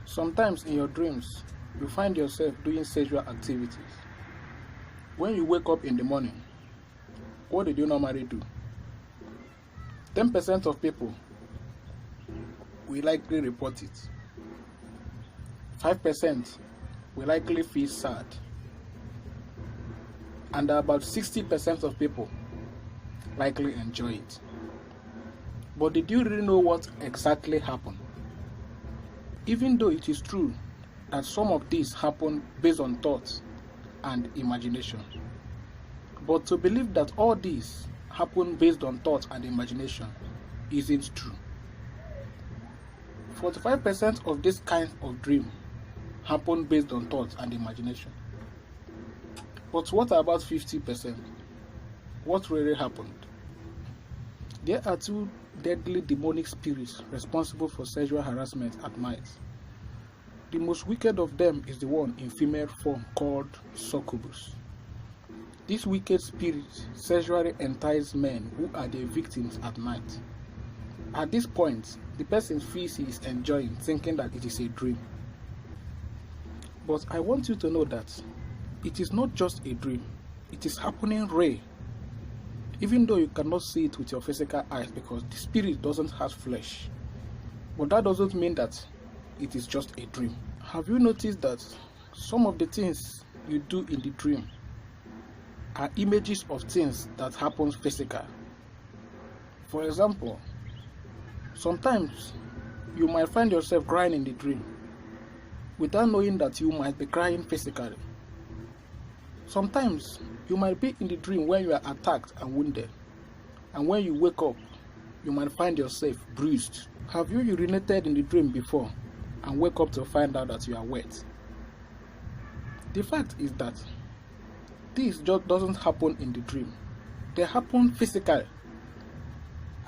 Sometimes in your dreams, you find yourself doing sexual activities. When you wake up in the morning, what did you normally do? 10% of people will likely report it. 5% will likely feel sad. And about 60% of people likely enjoy it. But did you really know what exactly happened? Even though it is true that some of these happen based on thoughts and imagination, but to believe that all these happen based on thoughts and imagination isn't true. 45% of this kind of dream happen based on thoughts and imagination. But what about 50%? What really happened? There are two deadly demonic spirits responsible for sexual harassment at night. The most wicked of them is the one in female form called succubus. This wicked spirit sexually entices men who are their victims at night. At this point, the person feels he is enjoying, thinking that it is a dream. But I want you to know that it is not just a dream, it is happening real. Even though you cannot see it with your physical eyes because the spirit doesn't have flesh. But that doesn't mean that it is just a dream. Have you noticed that some of the things you do in the dream are images of things that happen physically? For example, sometimes you might find yourself crying in the dream without knowing that you might be crying physically. Sometimes you might be in the dream when you are attacked and wounded, and when you wake up, you might find yourself bruised. Have you urinated in the dream before and wake up to find out that you are wet? The fact is that this just doesn't happen in the dream. They happen physically,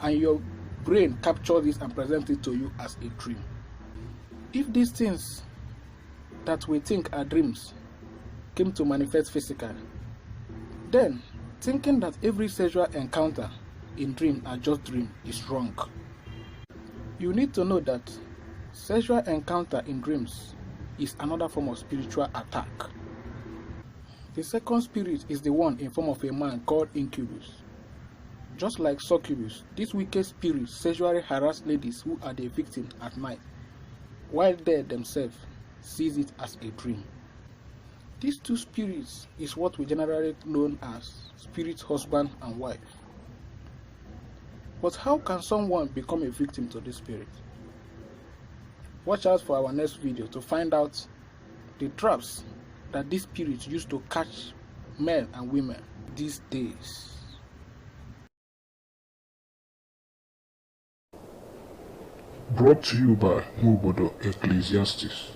and your brain captures this and presents it to you as a dream. If these things that we think are dreams came to manifest physically, then thinking that every sexual encounter in dream are just dreams is wrong. You need to know that sexual encounter in dreams is another form of spiritual attack. The second spirit is the one in form of a man called incubus. Just like succubus, this wicked spirit sexually harass ladies who are their victims at night, while they themselves sees it as a dream. These two spirits is what we generally know as spirit husband and wife. But how can someone become a victim to this spirit? Watch out for our next video to find out the traps that these spirits use to catch men and women these days. Brought to you by Nwobodo Ecclesiastes.